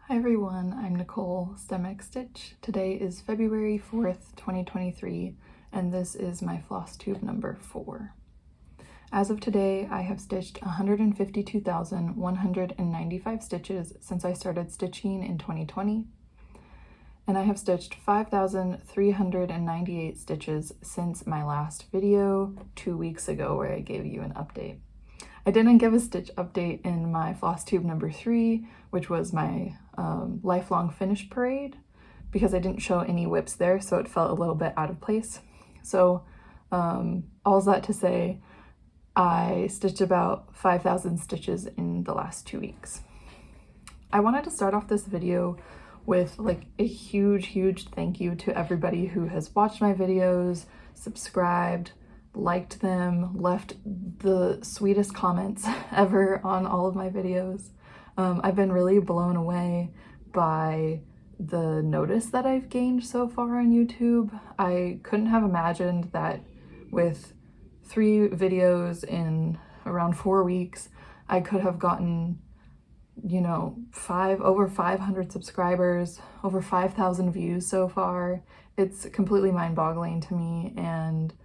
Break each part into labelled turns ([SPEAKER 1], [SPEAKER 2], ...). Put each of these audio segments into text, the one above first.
[SPEAKER 1] Hi everyone, I'm Nicole, STEMX Stitch. Today is February 4th, 2023, and this is my Flosstube number 4. As of today, I have stitched 152,195 stitches since I started stitching in 2020, and I have stitched 5,398 stitches since my last video 2 weeks ago where I gave you an update. I didn't give a stitch update in my Flosstube number 3, which was my lifelong finish parade, because I didn't show any whips there, so it felt a little bit out of place. So all that to say, I stitched about 5,000 stitches in the last 2 weeks. I wanted to start off this video with like a huge thank you to everybody who has watched my videos, subscribed, liked them, left the sweetest comments ever on all of my videos. I've been really blown away by the notice that I've gained so far on YouTube. I couldn't have imagined that with 3 videos in around 4 weeks, I could have gotten, you know, over 500 subscribers, over 5,000 views so far. It's completely mind-boggling to me, and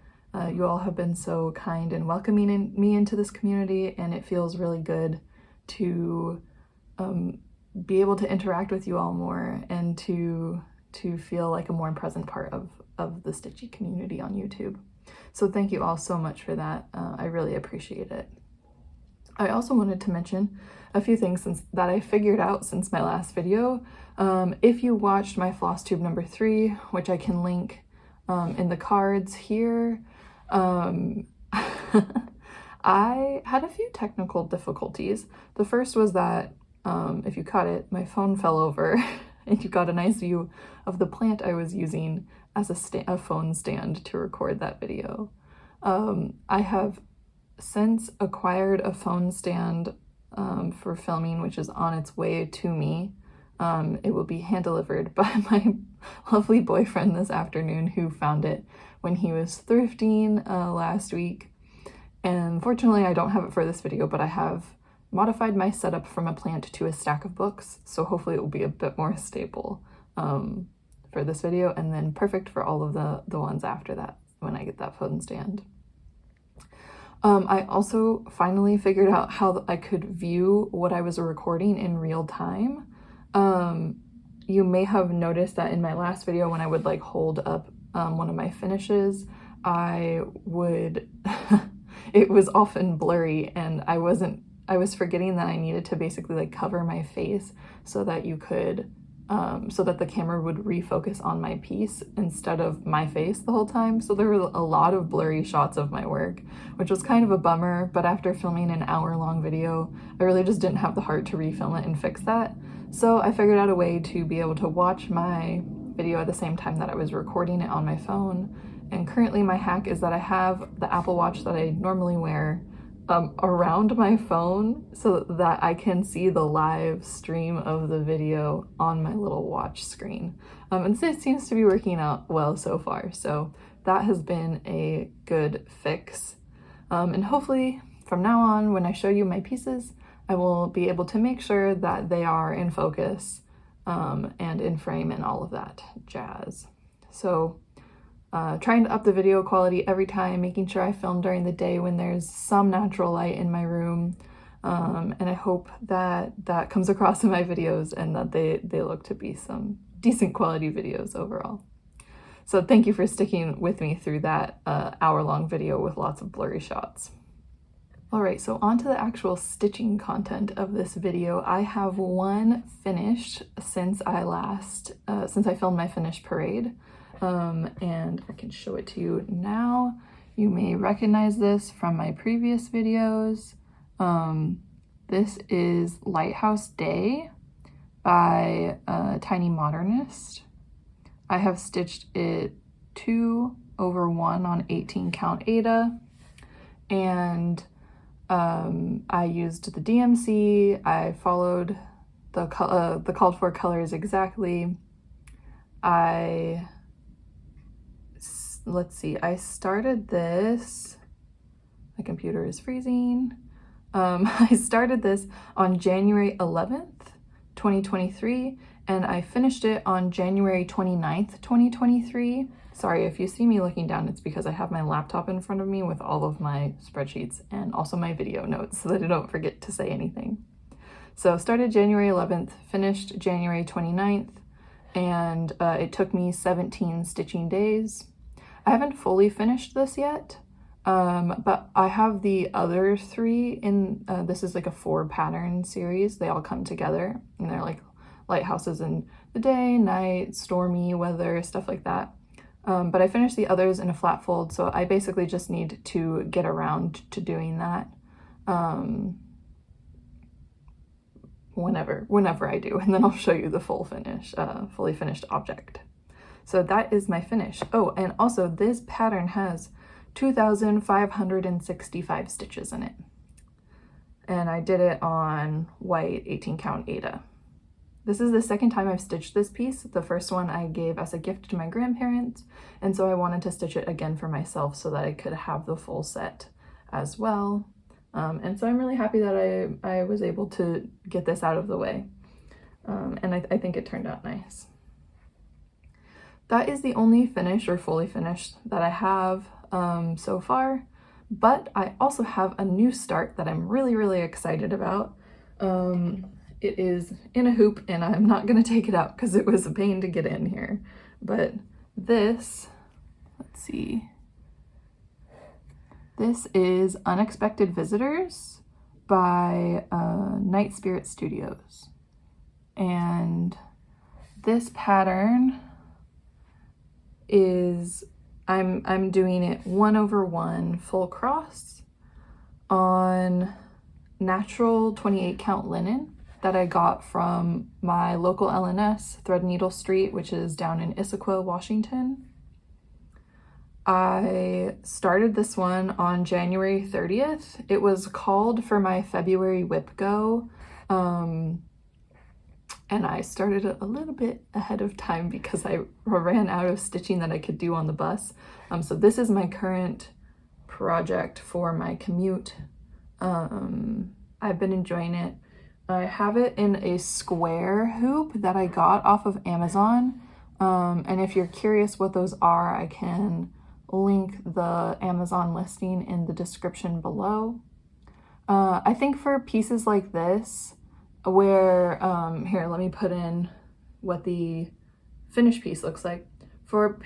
[SPEAKER 1] you all have been so kind in welcoming me into this community, and it feels really good to be able to interact with you all more and to feel like a more present part of the Stitchy community on YouTube. So thank you all so much for that. I really appreciate it. I also wanted to mention a few things that I figured out since my last video. If you watched my Flosstube number 3, which I can link in the cards here, I had a few technical difficulties. The first was that, if you caught it, my phone fell over and you got a nice view of the plant I was using as a phone stand to record that video. I have since acquired a phone stand for filming, which is on its way to me. It will be hand-delivered by my lovely boyfriend this afternoon, who found it when he was thrifting last week. And fortunately I don't have it for this video, but I have modified my setup from a plant to a stack of books, so hopefully it will be a bit more stable for this video, and then perfect for all of the ones after that when I get that phone stand. I also finally figured out how I could view what I was recording in real time. You may have noticed that in my last video when I would like hold up one of my finishes, it was often blurry, and I was forgetting that I needed to basically like cover my face so that you could so that the camera would refocus on my piece instead of my face the whole time. So there were a lot of blurry shots of my work, which was kind of a bummer, but after filming an hour-long video, I really just didn't have the heart to refilm it and fix that. So I figured out a way to be able to watch my video at the same time that I was recording it on my phone. And currently my hack is that I have the Apple Watch that I normally wear around my phone so that I can see the live stream of the video on my little watch screen. And this seems to be working out well so far, so that has been a good fix. And hopefully from now on, when I show you my pieces, I will be able to make sure that they are in focus and in frame and all of that jazz. So trying to up the video quality every time, making sure I film during the day when there's some natural light in my room, and I hope that that comes across in my videos and that they look to be some decent quality videos overall. So thank you for sticking with me through that hour-long video with lots of blurry shots. Alright, so on to the actual stitching content of this video. I have one finished since I filmed my finish parade. And I can show it to you now. You may recognize this from my previous videos. This is Lighthouse Day by Tiny Modernist. I have stitched it 2 over 1 on 18 count Aida, and I used the DMC. I followed the called for colors exactly. Let's see, I started this, my computer is freezing. I started this on January 11th, 2023, and I finished it on January 29th, 2023. Sorry, if you see me looking down, it's because I have my laptop in front of me with all of my spreadsheets and also my video notes so that I don't forget to say anything. So started January 11th, finished January 29th, and it took me 17 stitching days. I haven't fully finished this yet, but I have the other 3 in, this is like a 4 pattern series. They all come together, and they're like lighthouses in the day, night, stormy weather, stuff like that. But I finished the others in a flat fold, so I basically just need to get around to doing that whenever I do, and then I'll show you the full finish, fully finished object. So that is my finish. Oh, and also this pattern has 2,565 stitches in it. And I did it on white 18 count Aida. This is the second time I've stitched this piece. The first one I gave as a gift to my grandparents, and so I wanted to stitch it again for myself so that I could have the full set as well. And so I'm really happy that I was able to get this out of the way. And I think it turned out nice. That is the only finish or fully finished that I have so far, but I also have a new start that I'm really excited about. It is in a hoop, and I'm not going to take it out because it was a pain to get in here. But this, let's see, this is Unexpected Visitors by Night Spirit Studios. And this pattern is, I'm doing it 1/1 full cross on natural 28 count linen that I got from my local LNS, Threadneedle Street, which is down in Issaquah, Washington. I started this one on January 30th. It was called for my February WIPGO, and I started a little bit ahead of time because I ran out of stitching that I could do on the bus. So this is my current project for my commute. I've been enjoying it. I have it in a square hoop that I got off of Amazon. And if you're curious what those are, I can link the Amazon listing in the description below. I think for pieces like this, where, here, let me put in what the finished piece looks like. For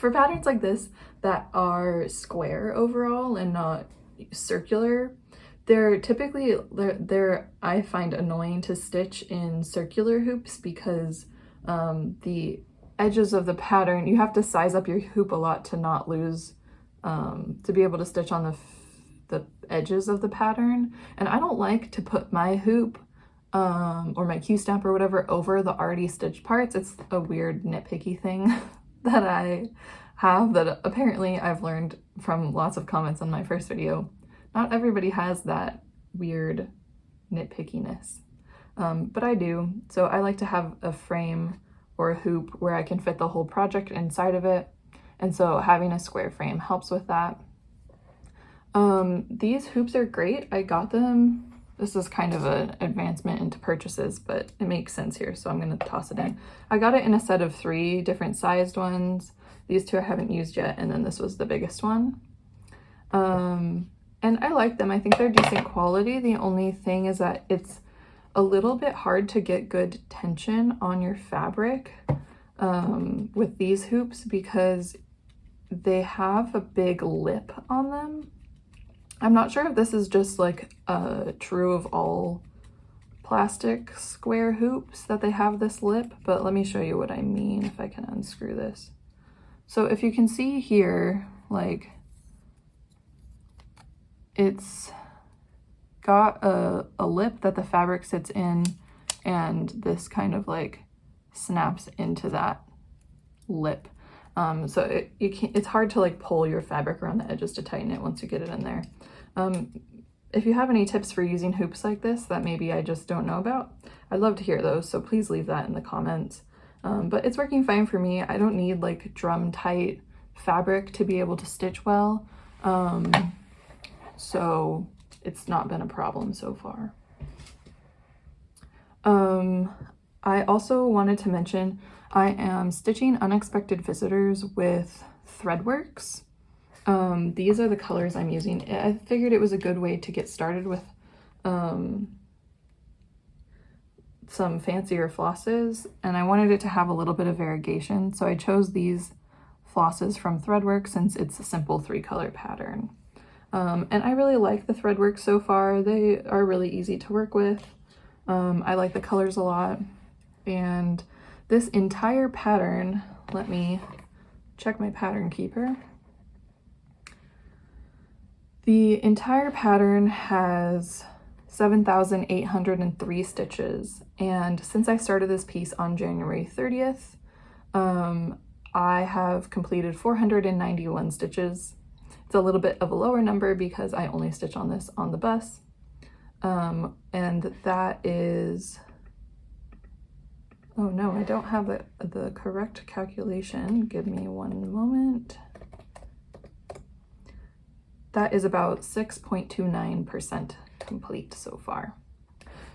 [SPEAKER 1] patterns like this that are square overall and not circular, they're typically, I find annoying to stitch in circular hoops because the edges of the pattern, you have to size up your hoop a lot to not lose, to be able to stitch on the edges of the pattern. And I don't like to put my hoop or my Q-stamp or whatever over the already stitched parts. It's a weird nitpicky thing that I have that apparently I've learned from lots of comments on my first video. Not everybody has that weird nitpickiness, but I do. So I like to have a frame or a hoop where I can fit the whole project inside of it. And so having a square frame helps with that. These hoops are great. I got them. This is kind of an advancement into purchases, but it makes sense here, so I'm going to toss it in. I got it in a set of 3 different sized ones. These 2 I haven't used yet, and then this was the biggest one. And I like them. I think they're decent quality. The only thing is that it's a little bit hard to get good tension on your fabric with these hoops because they have a big lip on them. I'm not sure if this is just like true of all plastic square hoops that they have this lip, but let me show you what I mean if I can unscrew this. So if you can see here, like, it's got a lip that the fabric sits in, and this kind of like snaps into that lip. So it's hard to like pull your fabric around the edges to tighten it once you get it in there. If you have any tips for using hoops like this that maybe I just don't know about, I'd love to hear those, so please leave that in the comments. But it's working fine for me. I don't need like drum tight fabric to be able to stitch well. So it's not been a problem so far. I also wanted to mention I am stitching Unexpected Visitors with Threadworks. These are the colors I'm using. I figured it was a good way to get started with some fancier flosses, and I wanted it to have a little bit of variegation, so I chose these flosses from Threadworks since it's a simple 3-color pattern. And I really like the Threadworks so far. They are really easy to work with. I like the colors a lot, and this entire pattern, let me check my pattern keeper. The entire pattern has 7,803 stitches, and since I started this piece on January 30th, I have completed 491 stitches. It's a little bit of a lower number because I only stitch on this on the bus, and that is, oh no, I don't have the correct calculation. Give me one moment. That is about 6.29% complete so far.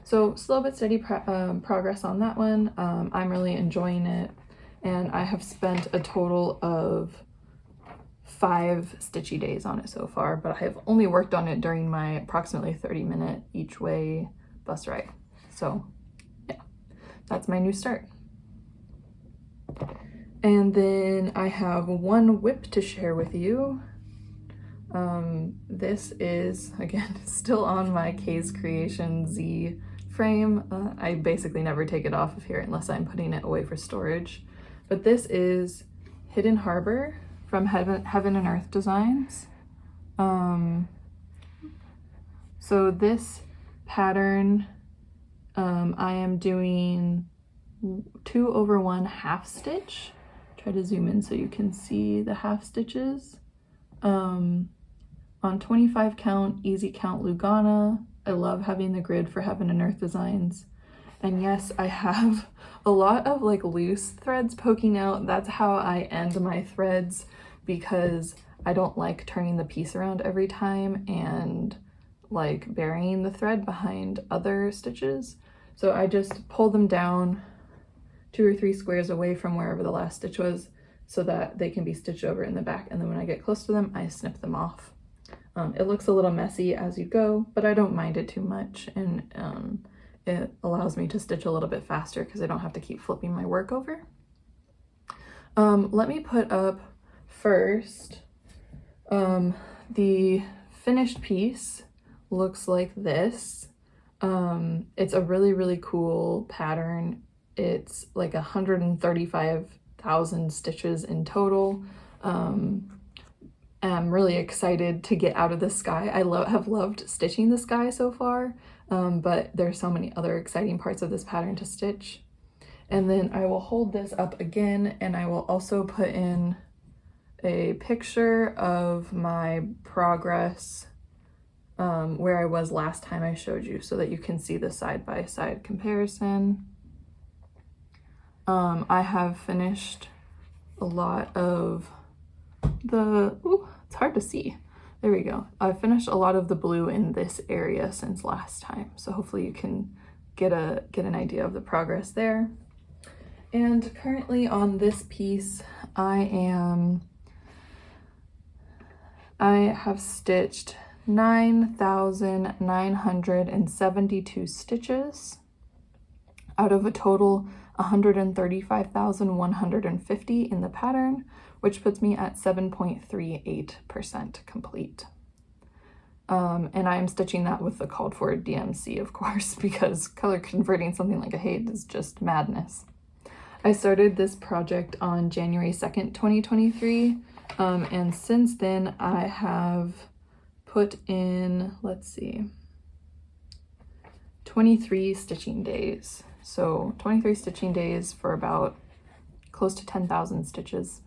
[SPEAKER 1] So slow but steady progress on that one. I'm really enjoying it, and I have spent a total of 5 stitchy days on it so far, but I have only worked on it during my approximately 30-minute each way bus ride. So yeah, that's my new start. And then I have one WIP to share with you. This is, again, still on my K's Creation Z frame. I basically never take it off of here unless I'm putting it away for storage. But this is Hidden Harbor from Heaven and Earth Designs. So this pattern, I am doing 2/1 half stitch. Try to zoom in so you can see the half stitches. On 25 count, easy count Lugana. I love having the grid for Heaven and Earth Designs. And yes, I have a lot of like loose threads poking out. That's how I end my threads because I don't like turning the piece around every time and like burying the thread behind other stitches. So I just pull them down 2 or 3 squares away from wherever the last stitch was so that they can be stitched over in the back. And then when I get close to them, I snip them off. It looks a little messy as you go, but I don't mind it too much, and it allows me to stitch a little bit faster because I don't have to keep flipping my work over. Let me put up first, the finished piece looks like this. It's a really, really cool pattern. It's like 135,000 stitches in total. I'm really excited to get out of the sky. I have loved stitching the sky so far, but there's so many other exciting parts of this pattern to stitch. And then I will hold this up again, and I will also put in a picture of my progress where I was last time I showed you so that you can see the side-by-side comparison. I have finished a lot of the, ooh, it's hard to see. There we go. I've finished a lot of the blue in this area since last time, so hopefully you can get an idea of the progress there. And currently on this piece, I have stitched 9,972 stitches out of a total 135,150 in the pattern, which puts me at 7.38% complete. And I'm stitching that with the called for DMC, of course, because color converting something like a height is just madness. I started this project on January 2nd, 2023, and since then I have put in, let's see, 23 stitching days. So 23 stitching days for about close to 10,000 stitches.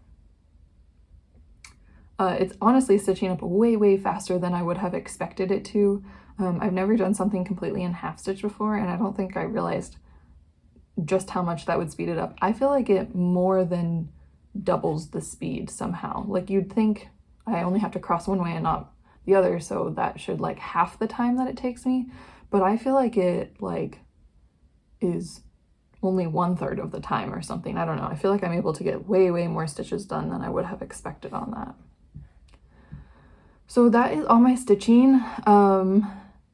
[SPEAKER 1] It's honestly stitching up way, way faster than I would have expected it to. I've never done something completely in half stitch before, and I don't think I realized just how much that would speed it up. I feel like it more than doubles the speed somehow. Like you'd think I only have to cross one way and not the other, so that should like half the time that it takes me. But I feel like it is only 1/3 of the time or something. I don't know. I feel like I'm able to get way, way more stitches done than I would have expected on that. So that is all my stitching.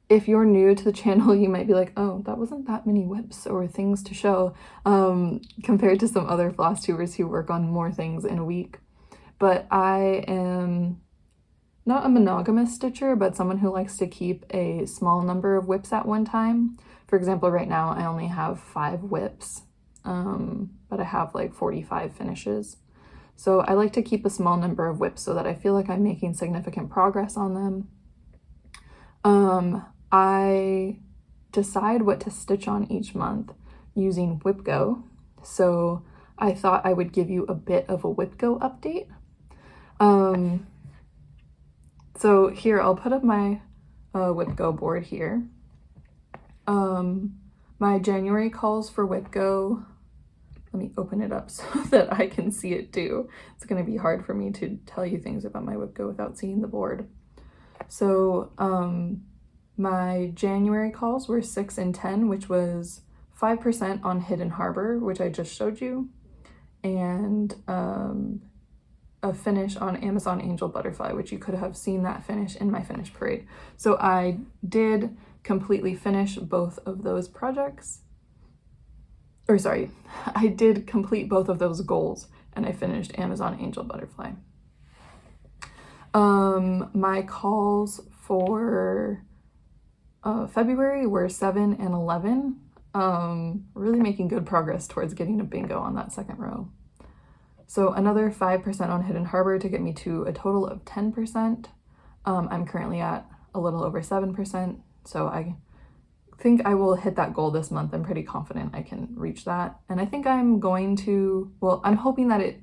[SPEAKER 1] If you're new to the channel, you might be like, oh, that wasn't that many whips or things to show, compared to some other floss tubers who work on more things in a week. But I am not a monogamous stitcher, but someone who likes to keep a small number of whips at one time. For example, right now I only have 5 whips, but I have like 45 finishes. So I like to keep a small number of whips so that I feel like I'm making significant progress on them. I decide what to stitch on each month using WIPGO. So I thought I would give you a bit of a WIPGO update. So here, I'll put up my WIPGO board here. My January calls for WIPGO, let me open it up so that I can see it too. It's going to be hard for me to tell you things about my WIPGO without seeing the board. So my January calls were 6 and 10, which was 5% on Hidden Harbor, which I just showed you, and a finish on Amazon Angel Butterfly, which you could have seen that finish in my finish parade. So I did completely finish both of those projects. Or sorry, I did complete both of those goals, and I finished Amazon Angel Butterfly. My calls for February were 7 and 11. Really making good progress towards getting a bingo on that second row. So another 5% on Hidden Harbor to get me to a total of 10%. I'm currently at a little over 7%, so I think I will hit that goal this month. I'm pretty confident I can reach that. And I think I'm going to, well, I'm hoping that it,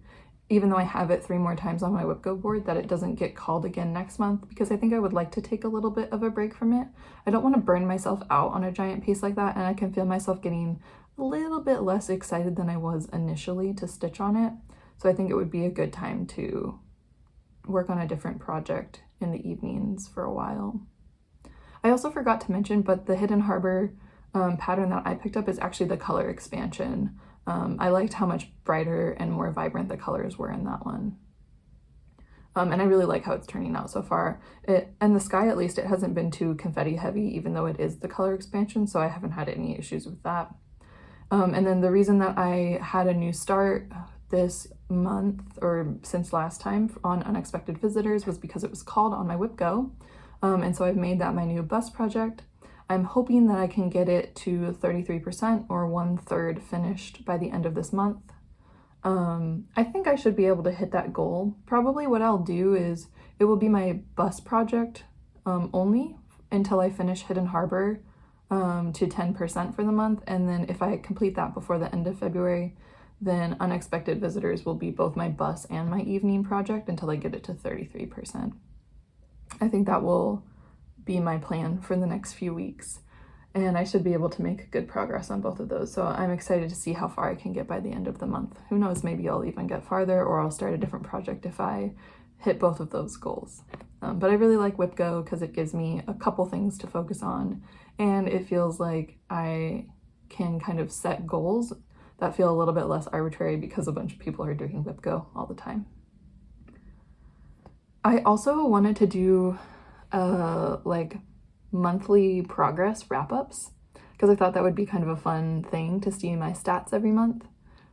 [SPEAKER 1] even though I have it 3 more times on my WIPGO board, that it doesn't get called again next month, because I think I would like to take a little bit of a break from it. I don't want to burn myself out on a giant piece like that, and I can feel myself getting a little bit less excited than I was initially to stitch on it. So I think it would be a good time to work on a different project in the evenings for a while. I also forgot to mention, but the Hidden Harbor pattern that I picked up is actually the color expansion. I liked how much brighter and more vibrant the colors were in that one. And I really like how it's turning out so far. And the sky, at least, it hasn't been too confetti heavy, even though it is the color expansion, so I haven't had any issues with that. And then the reason that I had a new start this month, or since last time, on Unexpected Visitors was because it was called on my WIPGO. And so I've made that my new bust project. I'm hoping that I can get it to 33% or 1/3 finished by the end of this month. I think I should be able to hit that goal. Probably what I'll do is it will be my bust project only until I finish Hidden Harbor to 10% for the month. And then if I complete that before the end of February, then Unexpected Visitors will be both my bust and my evening project until I get it to 33%. I think that will be my plan for the next few weeks, and I should be able to make good progress on both of those. So I'm excited to see how far I can get by the end of the month. Who knows, maybe I'll even get farther, or I'll start a different project if I hit both of those goals. But I really like WIPGO because it gives me a couple things to focus on, and it feels like I can kind of set goals that feel a little bit less arbitrary because a bunch of people are doing WIPGO all the time. I also wanted to do like monthly progress wrap-ups, because I thought that would be kind of a fun thing to see my stats every month.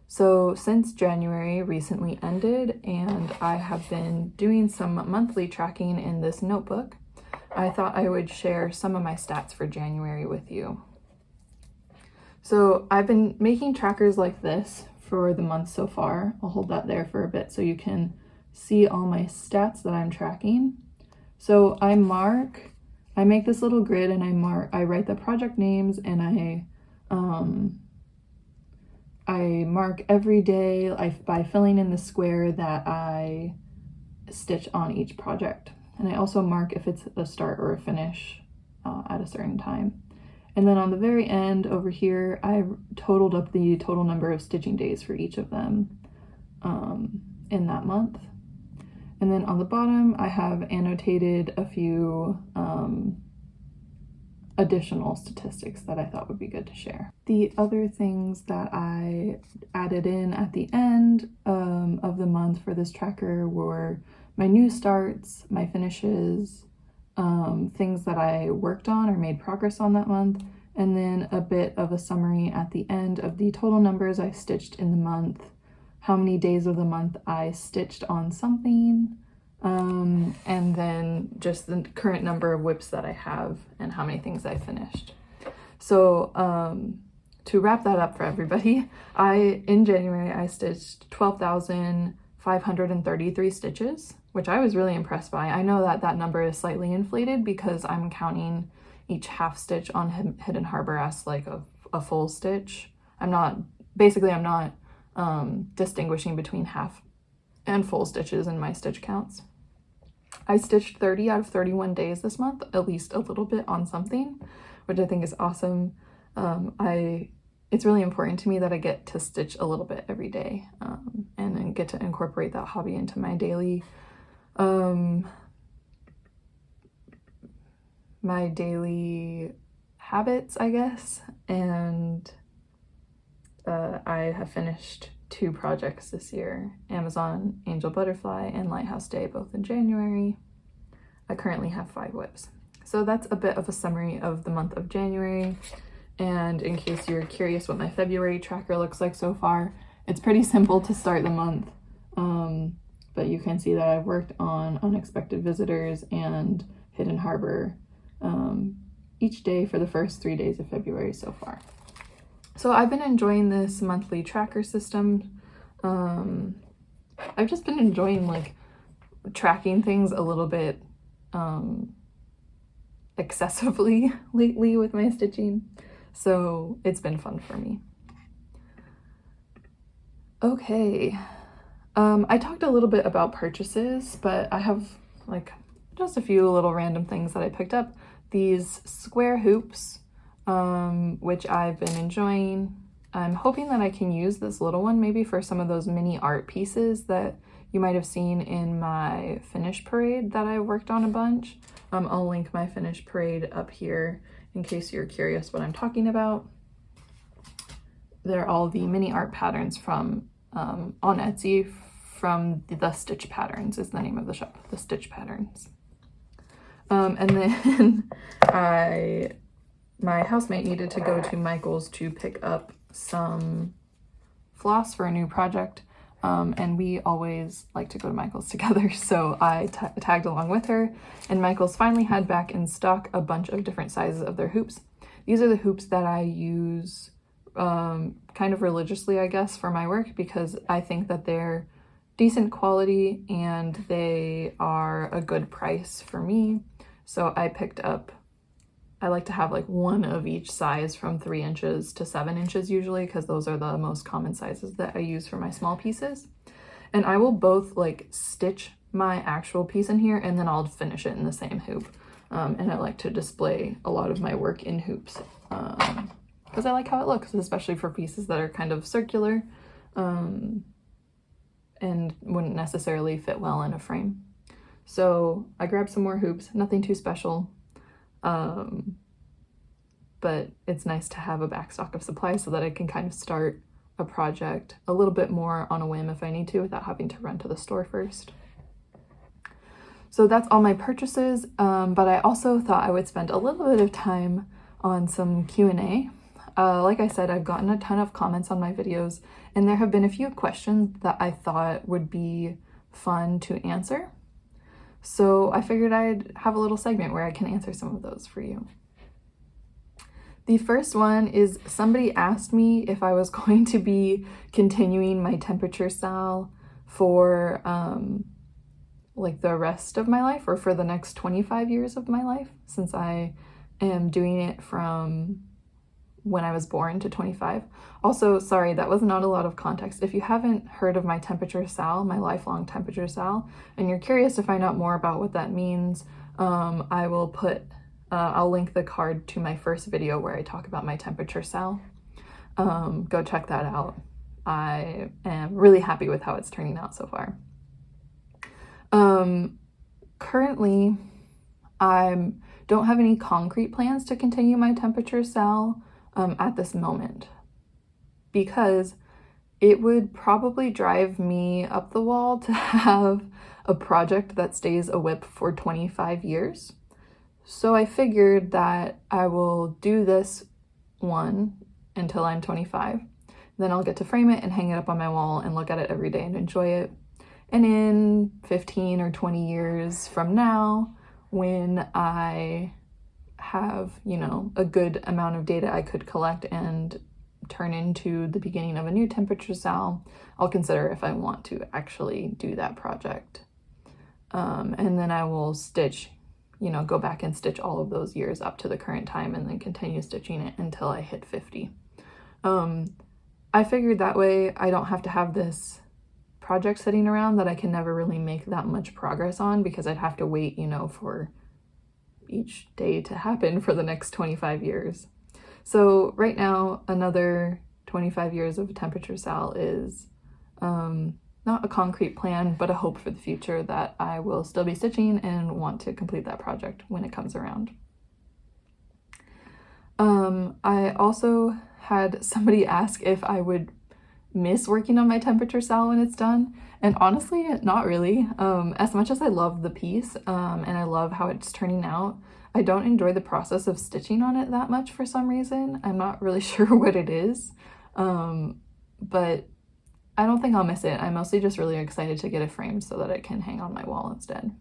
[SPEAKER 1] So since January recently ended and I have been doing some monthly tracking in this notebook, I thought I would share some of my stats for January with you. So I've been making trackers like this for the month so far. I'll hold that there for a bit so you can see all my stats that I'm tracking. So I make this little grid and I write the project names, and I mark every day by filling in the square that I stitch on each project. And I also mark if it's a start or a finish at a certain time. And then on the very end over here, I totaled up the total number of stitching days for each of them in that month. And then on the bottom, I have annotated a few additional statistics that I thought would be good to share. The other things that I added in at the end of the month for this tracker were my new starts, my finishes, things that I worked on or made progress on that month, and then a bit of a summary at the end of the total numbers I stitched in the month, how many days of the month I stitched on something, and then just the current number of WIPs that I have and how many things I finished. So to wrap that up for everybody, in January I stitched 12,533 stitches, which I was really impressed by. I know that that number is slightly inflated because I'm counting each half stitch on Hidden Harbor as like a full stitch. I'm not distinguishing between half and full stitches in my stitch counts. I stitched 30 out of 31 days this month, at least a little bit on something, which I think is awesome. It's really important to me that I get to stitch a little bit every day, and then get to incorporate that hobby into my daily habits, I guess. And I have finished 2 projects this year, Amazon Angel Butterfly and Lighthouse Day, both in January. I currently have 5 WIPs. So that's a bit of a summary of the month of January. And in case you're curious what my February tracker looks like so far, it's pretty simple to start the month. But you can see that I've worked on Unexpected Visitors and Hidden Harbor each day for the first 3 days of February so far. So I've been enjoying this monthly tracker system. I've just been enjoying like tracking things a little bit excessively lately with my stitching. So it's been fun for me. Okay. I talked a little bit about purchases, but I have like just a few little random things that I picked up. These square hoops, which I've been enjoying. I'm hoping that I can use this little one maybe for some of those mini art pieces that you might have seen in my finish parade that I worked on a bunch. I'll link my finish parade up here in case you're curious what I'm talking about. They're all the mini art patterns from on Etsy from the Stitch Patterns is the name of the shop, the Stitch Patterns. And then my housemate needed to go to Michael's to pick up some floss for a new project, and we always like to go to Michael's together, so I tagged along with her, and Michael's finally had back in stock a bunch of different sizes of their hoops. These are the hoops that I use kind of religiously, I guess, for my work, because I think that they're decent quality and they are a good price for me. So I picked up, I like to have like one of each size from 3 inches to 7 inches usually, because those are the most common sizes that I use for my small pieces. And I will both like stitch my actual piece in here and then I'll finish it in the same hoop. And I like to display a lot of my work in hoops because I like how it looks, especially for pieces that are kind of circular and wouldn't necessarily fit well in a frame. So I grabbed some more hoops, nothing too special, but it's nice to have a backstock of supplies so that I can kind of start a project a little bit more on a whim if I need to without having to run to the store first. So that's all my purchases, but I also thought I would spend a little bit of time on some Q&A. Like I said, I've gotten a ton of comments on my videos, and there have been a few questions that I thought would be fun to answer. So I figured I'd have a little segment where I can answer some of those for you. The first one is somebody asked me if I was going to be continuing my temperature sal for like the rest of my life, or for the next 25 years of my life, since I am doing it from when I was born to 25. Also, sorry, that was not a lot of context. If you haven't heard of my temperature sal, my lifelong temperature sal, and you're curious to find out more about what that means, I'll link the card to my first video where I talk about my temperature sal. Go check that out. I am really happy with how it's turning out so far. Currently, I'm don't have any concrete plans to continue my temperature sal at this moment, because it would probably drive me up the wall to have a project that stays a WIP for 25 years. So I figured that I will do this one until I'm 25. Then I'll get to frame it and hang it up on my wall and look at it every day and enjoy it. And in 15 or 20 years from now, when I have, you know, a good amount of data I could collect and turn into the beginning of a new temperature sal, I'll consider if I want to actually do that project. And then I will stitch, you know, go back and stitch all of those years up to the current time and then continue stitching it until I hit 50. I figured that way I don't have to have this project sitting around that I can never really make that much progress on, because I'd have to wait, you know, for each day to happen for the next 25 years. So right now, another 25 years of temperature sal is not a concrete plan, but a hope for the future that I will still be stitching and want to complete that project when it comes around. I also had somebody ask if I would miss working on my temperature sal when it's done, and honestly, not really. As much as I love the piece and I love how it's turning out, I don't enjoy the process of stitching on it that much for some reason. I'm not really sure what it is, but I don't think I'll miss it. I'm mostly just really excited to get it framed so that it can hang on my wall instead.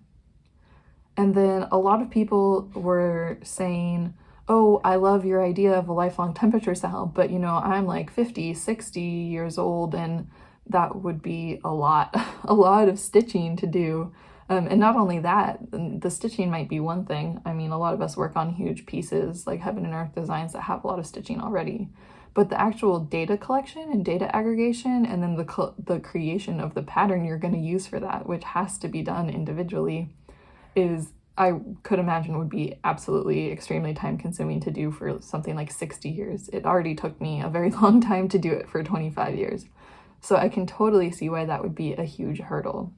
[SPEAKER 1] And then a lot of people were saying, oh, I love your idea of a lifelong temperature sal, but you know, I'm like 50, 60 years old, and that would be a lot of stitching to do. And not only that, the stitching might be one thing. I mean, a lot of us work on huge pieces like Heaven and Earth designs that have a lot of stitching already. But the actual data collection and data aggregation, and then the creation of the pattern you're going to use for that, which has to be done individually, is, I could imagine, would be absolutely extremely time consuming to do for something like 60 years. It already took me a very long time to do it for 25 years. So I can totally see why that would be a huge hurdle.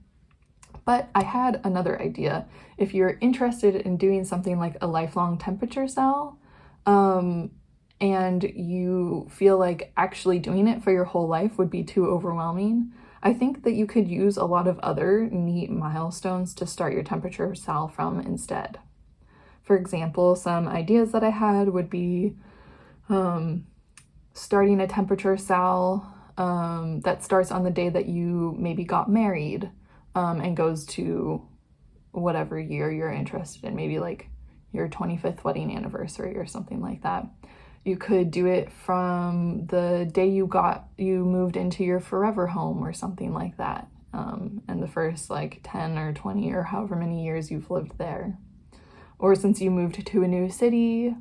[SPEAKER 1] But I had another idea. If you're interested in doing something like a lifelong temperature sal, and you feel like actually doing it for your whole life would be too overwhelming, I think that you could use a lot of other neat milestones to start your temperature sal from instead. For example, some ideas that I had would be starting a temperature sal that starts on the day that you maybe got married, and goes to whatever year you're interested in, maybe like your 25th wedding anniversary or something like that. You could do it from the day you moved into your forever home or something like that, and the first like 10 or 20 or however many years you've lived there. Or since you moved to a new city,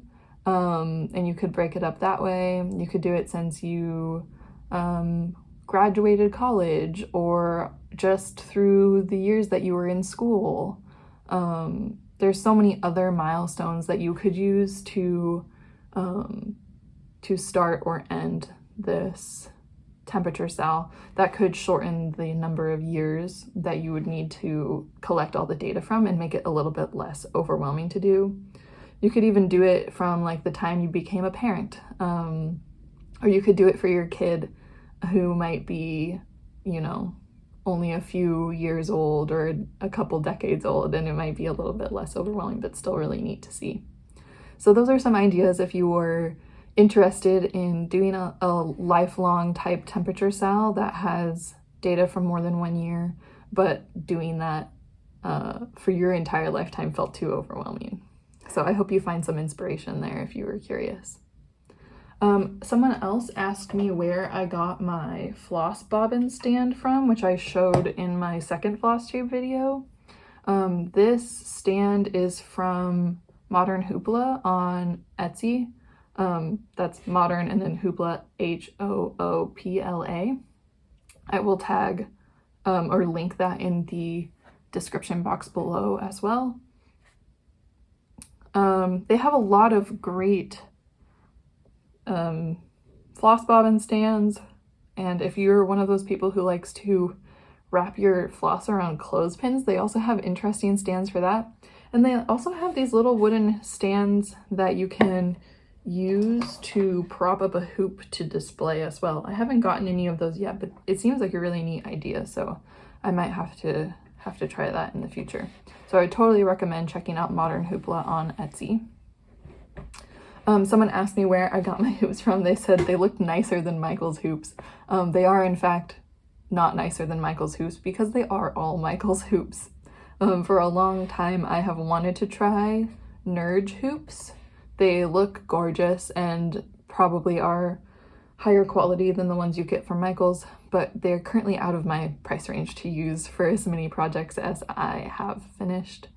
[SPEAKER 1] and you could break it up that way. You could do it since you graduated college, or just through the years that you were in school. There's so many other milestones that you could use to start or end this temperature sal that could shorten the number of years that you would need to collect all the data from and make it a little bit less overwhelming to do. You could even do it from like the time you became a parent, or you could do it for your kid who might be, you know, only a few years old or a couple decades old, and it might be a little bit less overwhelming, but still really neat to see. So those are some ideas if you were interested in doing a lifelong type temperature sal that has data from more than 1 year, but doing that for your entire lifetime felt too overwhelming. So I hope you find some inspiration there if you were curious. Someone else asked me where I got my floss bobbin stand from, which I showed in my second Flosstube video. This stand is from ModernHoopla on Etsy. That's Modern and then Hoopla, Hoopla. I will tag or link that in the description box below as well. They have a lot of great floss bobbin stands, and if you're one of those people who likes to wrap your floss around clothespins, they also have interesting stands for that. And they also have these little wooden stands that you can use to prop up a hoop to display as well. I haven't gotten any of those yet, but it seems like a really neat idea, so I might have to try that in the future. So I totally recommend checking out ModernHoopla on Etsy. Someone asked me where I got my hoops from. They said they looked nicer than Michael's hoops. They are in fact not nicer than Michael's hoops because they are all Michael's hoops. For a long time I have wanted to try Nurge hoops. They look gorgeous and probably are higher quality than the ones you get from Michael's, but they're currently out of my price range to use for as many projects as I have finished.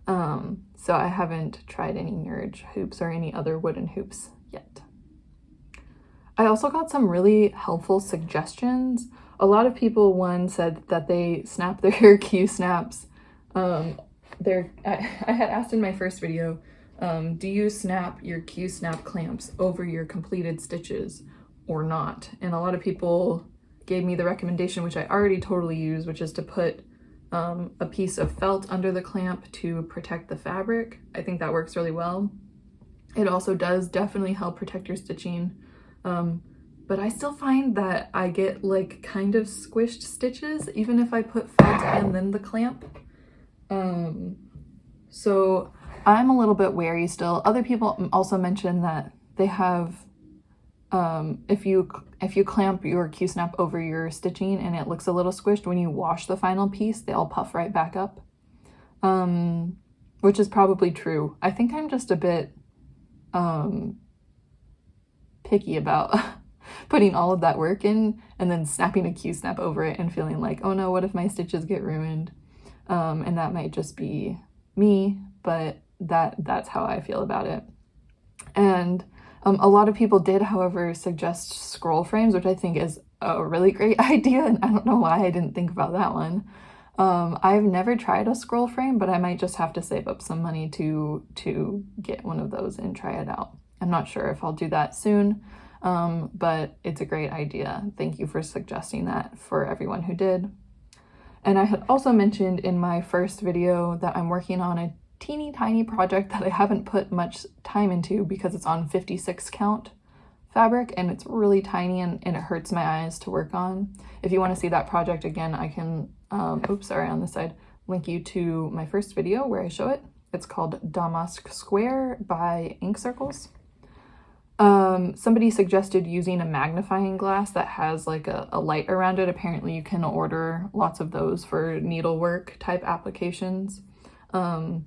[SPEAKER 1] So I haven't tried any Nurge hoops or any other wooden hoops yet. I also got some really helpful suggestions. A lot of people, one, said that they snap their Q-snaps. I had asked in my first video, do you snap your Q-snap clamps over your completed stitches or not? And a lot of people gave me the recommendation, which I already totally use, which is to put a piece of felt under the clamp to protect the fabric. I think that works really well. It also does definitely help protect your stitching, but I still find that I get like kind of squished stitches even if I put felt and then the clamp. So I'm a little bit wary still. Other people also mentioned that they have, if you clamp your Q-snap over your stitching and it looks a little squished, when you wash the final piece, they'll puff right back up, which is probably true. I think I'm just a bit picky about putting all of that work in and then snapping a Q-snap over it and feeling like, oh no, what if my stitches get ruined? And that might just be me, but that's how I feel about it. And a lot of people did, however, suggest scroll frames, which I think is a really great idea, and I don't know why I didn't think about that one. I've never tried a scroll frame, but I might just have to save up some money to get one of those and try it out. I'm not sure if I'll do that soon, but it's a great idea. Thank you for suggesting that for everyone who did. And I had also mentioned in my first video that I'm working on a teeny tiny project that I haven't put much time into because it's on 56 count fabric and it's really tiny and it hurts my eyes to work on. If you want to see that project again, I can, on this side, link you to my first video where I show it. It's called Damask Square by Ink Circles. Somebody suggested using a magnifying glass that has like a light around it. Apparently you can order lots of those for needlework type applications. And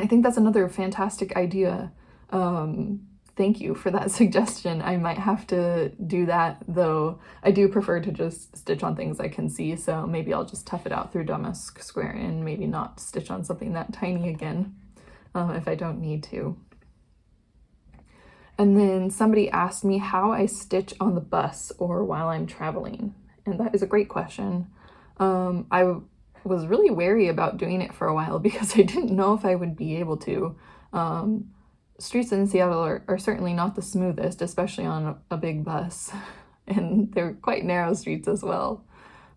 [SPEAKER 1] I think that's another fantastic idea. Thank you for that suggestion. I might have to do that, though I do prefer to just stitch on things I can see, so maybe I'll just tough it out through Damask Square and maybe not stitch on something that tiny again, if I don't need to. And then somebody asked me how I stitch on the bus or while I'm traveling, and that is a great question. I was really wary about doing it for a while because I didn't know if I would be able to. Streets in Seattle are certainly not the smoothest, especially on a big bus, and they're quite narrow streets as well.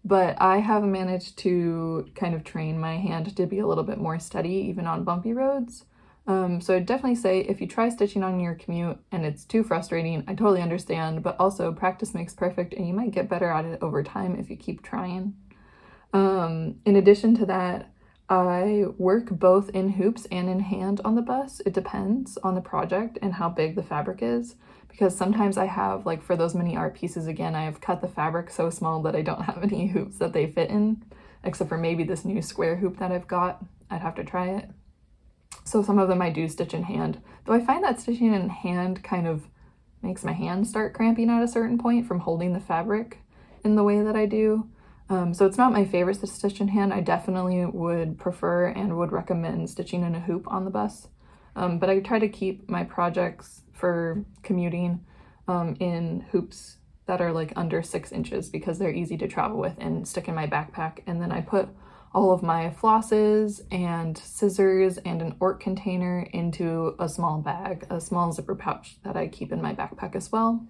[SPEAKER 1] But I have managed to kind of train my hand to be a little bit more steady even on bumpy roads. So I'd definitely say if you try stitching on your commute and it's too frustrating, I totally understand, but also practice makes perfect and you might get better at it over time if you keep trying. In addition to that, I work both in hoops and in hand on the bus. It depends on the project and how big the fabric is, because sometimes I have, like for those mini art pieces again, I have cut the fabric so small that I don't have any hoops that they fit in, except for maybe this new square hoop that I've got. I'd have to try it. So some of them I do stitch in hand, though I find that stitching in hand kind of makes my hand start cramping at a certain point from holding the fabric in the way that I do. So it's not my favorite to stitch in hand. I definitely would prefer and would recommend stitching in a hoop on the bus. But I try to keep my projects for commuting in hoops that are like under 6 inches because they're easy to travel with and stick in my backpack. And then I put all of my flosses and scissors and an orc container into a small bag, a small zipper pouch that I keep in my backpack as well.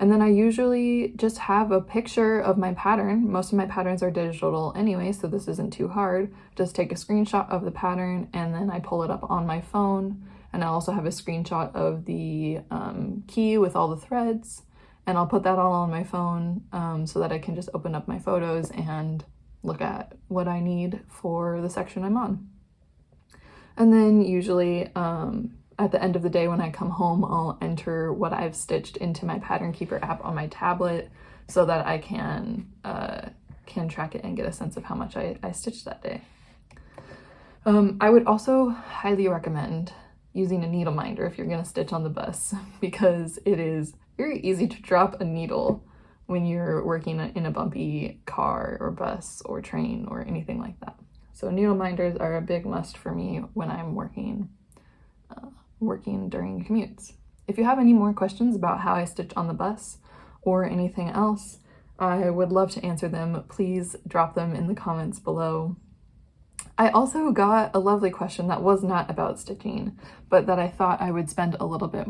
[SPEAKER 1] And then I usually just have a picture of my pattern. Most of my patterns are digital anyway, so this isn't too hard. Just take a screenshot of the pattern and then I pull it up on my phone. And I also have a screenshot of the key with all the threads. And I'll put that all on my phone so that I can just open up my photos and look at what I need for the section I'm on. And then usually at the end of the day when I come home, I'll enter what I've stitched into my Pattern Keeper app on my tablet so that I can track it and get a sense of how much I stitched that day. I would also highly recommend using a needle minder if you're going to stitch on the bus, because it is very easy to drop a needle when you're working in a bumpy car or bus or train or anything like that. So needle minders are a big must for me when I'm working during commutes. If you have any more questions about how I stitch on the bus or anything else, I would love to answer them. Please drop them in the comments below. I also got a lovely question that was not about stitching, but that I thought I would spend a little bit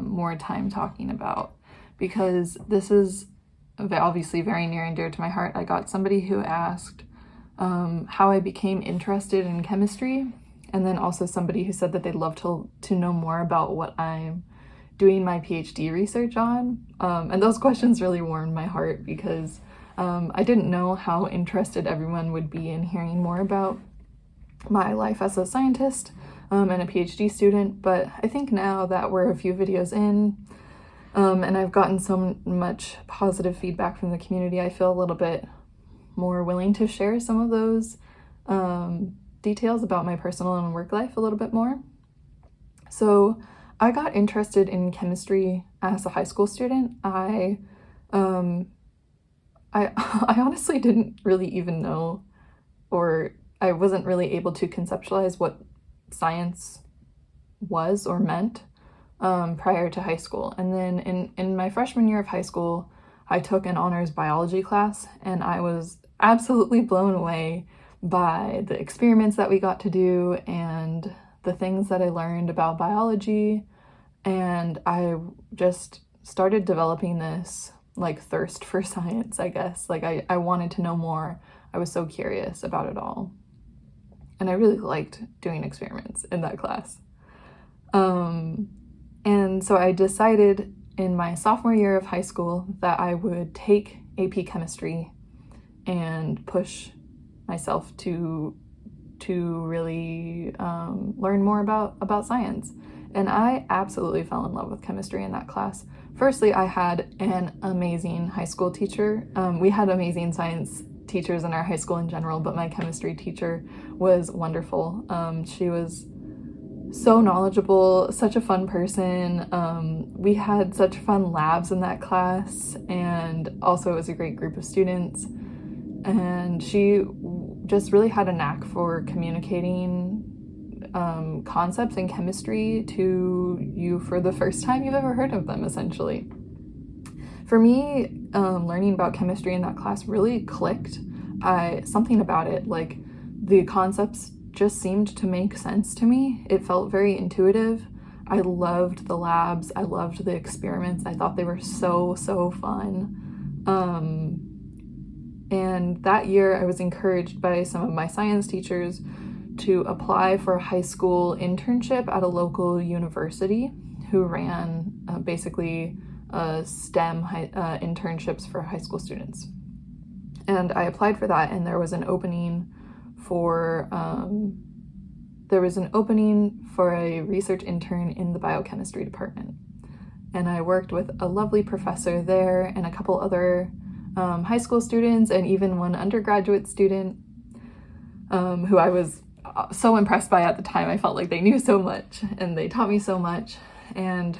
[SPEAKER 1] more time talking about, because this is obviously very near and dear to my heart. I got somebody who asked how I became interested in chemistry, and then also somebody who said that they'd love to know more about what I'm doing my PhD research on. And those questions really warmed my heart, because I didn't know how interested everyone would be in hearing more about my life as a scientist and a PhD student, but I think now that we're a few videos in and I've gotten so much positive feedback from the community, I feel a little bit more willing to share some of those details about my personal and work life a little bit more. So I got interested in chemistry as a high school student. I honestly didn't really even know, or I wasn't really able to conceptualize what science was or meant prior to high school. And then in my freshman year of high school, I took an honors biology class, and I was absolutely blown away by the experiments that we got to do and the things that I learned about biology. And I just started developing this like thirst for science, I guess. Like I wanted to know more. I was so curious about it all. And I really liked doing experiments in that class. And so I decided in my sophomore year of high school that I would take AP Chemistry and push myself to really learn more about science. And I absolutely fell in love with chemistry in that class. Firstly, I had an amazing high school teacher. We had amazing science teachers in our high school in general, but my chemistry teacher was wonderful. She was so knowledgeable, such a fun person. We had such fun labs in that class, and also it was a great group of students. And she just really had a knack for communicating concepts in chemistry to you for the first time you've ever heard of them, essentially. For me, learning about chemistry in that class really clicked. Something about it, like the concepts just seemed to make sense to me. It felt very intuitive. I loved the labs. I loved the experiments. I thought they were so fun. And that year I was encouraged by some of my science teachers to apply for a high school internship at a local university who ran basically STEM internships for high school students. And I applied for that, and there was an opening for a research intern in the biochemistry department. And I worked with a lovely professor there and a couple other high school students and even one undergraduate student who I was so impressed by at the time. I felt like they knew so much and they taught me so much. And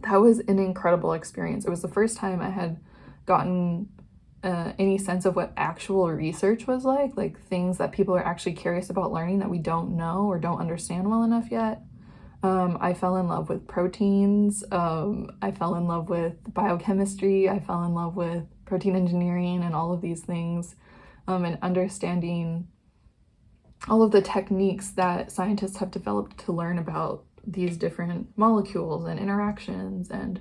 [SPEAKER 1] that was an incredible experience. It was the first time I had gotten any sense of what actual research was like things that people are actually curious about learning that we don't know or don't understand well enough yet. I fell in love with proteins. I fell in love with biochemistry. I fell in love with protein engineering and all of these things, and understanding all of the techniques that scientists have developed to learn about these different molecules and interactions and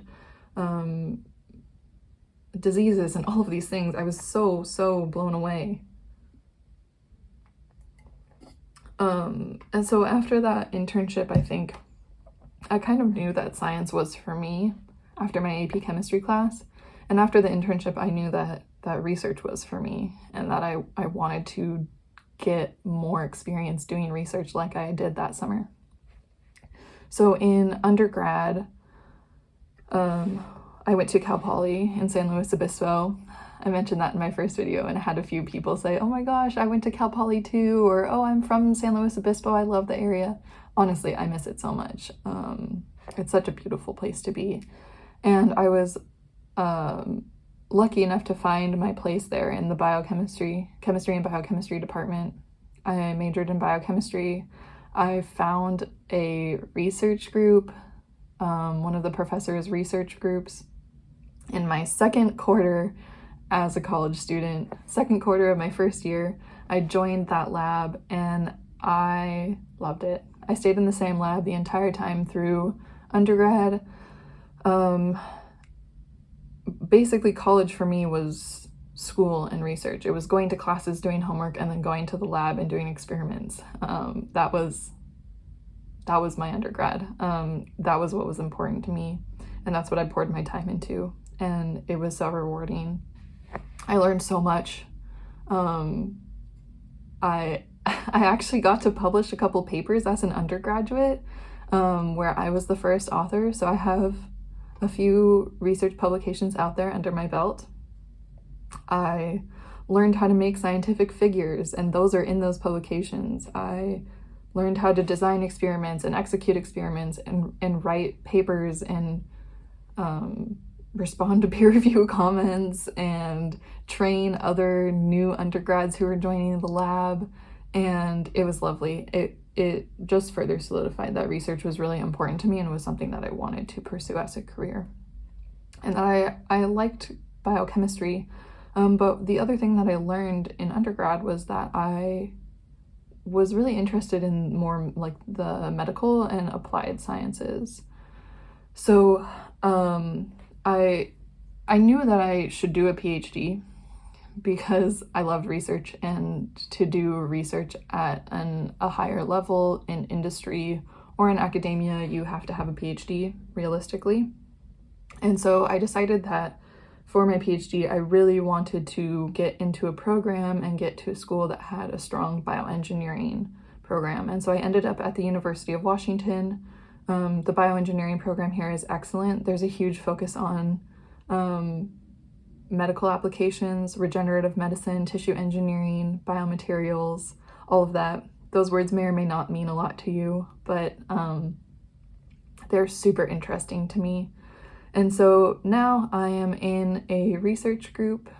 [SPEAKER 1] diseases and all of these things. I was so blown away. And so after that internship, I think I kind of knew that science was for me after my AP chemistry class. And after the internship, I knew that research was for me and that I wanted to get more experience doing research like I did that summer. So in undergrad, I went to Cal Poly in San Luis Obispo. I mentioned that in my first video, and I had a few people say, oh my gosh, I went to Cal Poly too, or oh, I'm from San Luis Obispo, I love the area. Honestly, I miss it so much. It's such a beautiful place to be. And I was lucky enough to find my place there in the chemistry and biochemistry department. I majored in biochemistry. I found a research group, one of the professor's research groups, in my second quarter as a college student. Second quarter of my first year, I joined that lab and I loved it. I stayed in the same lab the entire time through undergrad. Basically, college for me was school and research. It was going to classes, doing homework, and then going to the lab and doing experiments. That was my undergrad. That was what was important to me, and that's what I poured my time into, and it was so rewarding. I learned so much. I actually got to publish a couple papers as an undergraduate, where I was the first author, so I have a few research publications out there under my belt. I learned how to make scientific figures, and those are in those publications. I learned how to design experiments and execute experiments and write papers and respond to peer review comments and train other new undergrads who were joining the lab, and it was lovely. It just further solidified that research was really important to me and was something that I wanted to pursue as a career. And that I liked biochemistry, but the other thing that I learned in undergrad was that I was really interested in more like the medical and applied sciences. So I knew that I should do a PhD because I loved research, and to do research at a higher level in industry or in academia, you have to have a PhD realistically. And so I decided that for my PhD, I really wanted to get into a program and get to a school that had a strong bioengineering program. And so I ended up at the University of Washington. The bioengineering program here is excellent. There's a huge focus on medical applications, regenerative medicine, tissue engineering, biomaterials, all of that. Those words may or may not mean a lot to you, but they're super interesting to me. And so now I am in a research group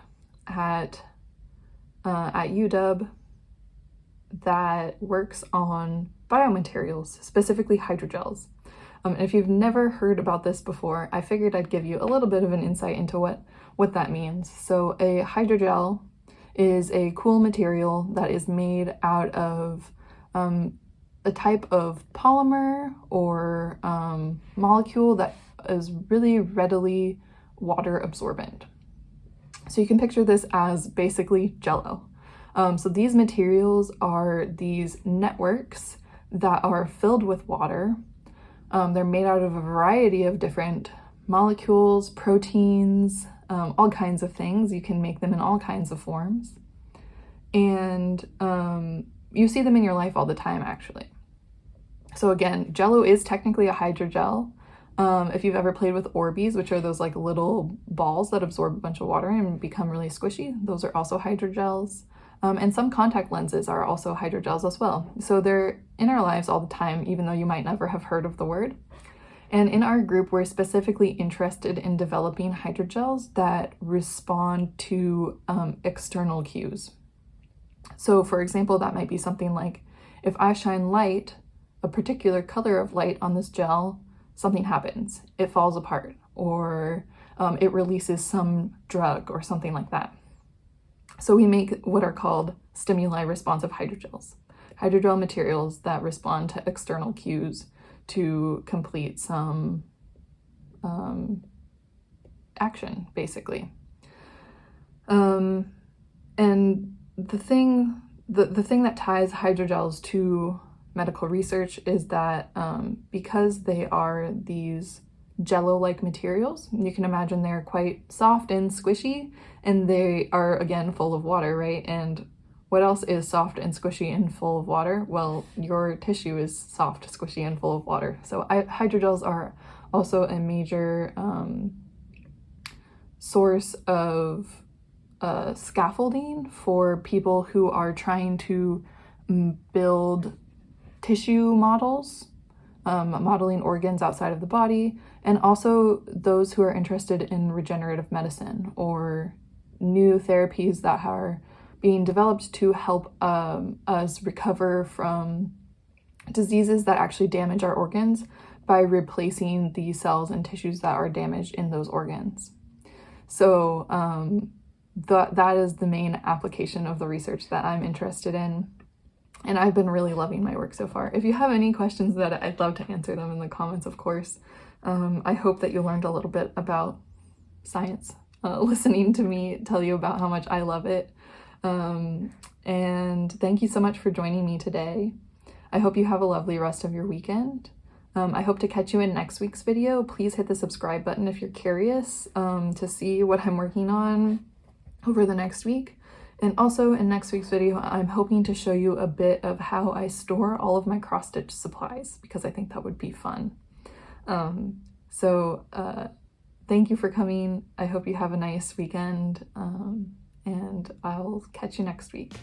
[SPEAKER 1] at UW that works on biomaterials, specifically hydrogels. And if you've never heard about this before, I figured I'd give you a little bit of an insight into what that means. So a hydrogel is a cool material that is made out of a type of polymer or molecule that is really readily water absorbent. So you can picture this as basically Jell-O. So these materials are these networks that are filled with water. They're made out of a variety of different molecules, proteins, all kinds of things. You can make them in all kinds of forms. And you see them in your life all the time, actually. So again, Jell-O is technically a hydrogel. If you've ever played with Orbeez, which are those like little balls that absorb a bunch of water and become really squishy, those are also hydrogels. And some contact lenses are also hydrogels as well. So they're in our lives all the time, even though you might never have heard of the word. And in our group, we're specifically interested in developing hydrogels that respond to external cues. So for example, that might be something like, if I shine light, a particular color of light on this gel, something happens. It falls apart, or it releases some drug or something like that. So we make what are called stimuli responsive hydrogels. Hydrogel materials that respond to external cues to complete some action, basically. And the thing that ties hydrogels to medical research is that because they are these jello-like materials, you can imagine they're quite soft and squishy, and they are, again, full of water, right? And what else is soft and squishy and full of water? Well, your tissue is soft, squishy, and full of water. So hydrogels are also a major source of scaffolding for people who are trying to build tissue models, modeling organs outside of the body, and also those who are interested in regenerative medicine or new therapies that are being developed to help us recover from diseases that actually damage our organs by replacing the cells and tissues that are damaged in those organs. So that is the main application of the research that I'm interested in. And I've been really loving my work so far. If you have any questions, that I'd love to answer them in the comments, of course. I hope that you learned a little bit about science, listening to me tell you about how much I love it. And thank you so much for joining me today. I hope you have a lovely rest of your weekend. I hope to catch you in next week's video. Please hit the subscribe button if you're curious to see what I'm working on over the next week. And also in next week's video, I'm hoping to show you a bit of how I store all of my cross-stitch supplies, because I think that would be fun. Thank you for coming. I hope you have a nice weekend, and I'll catch you next week.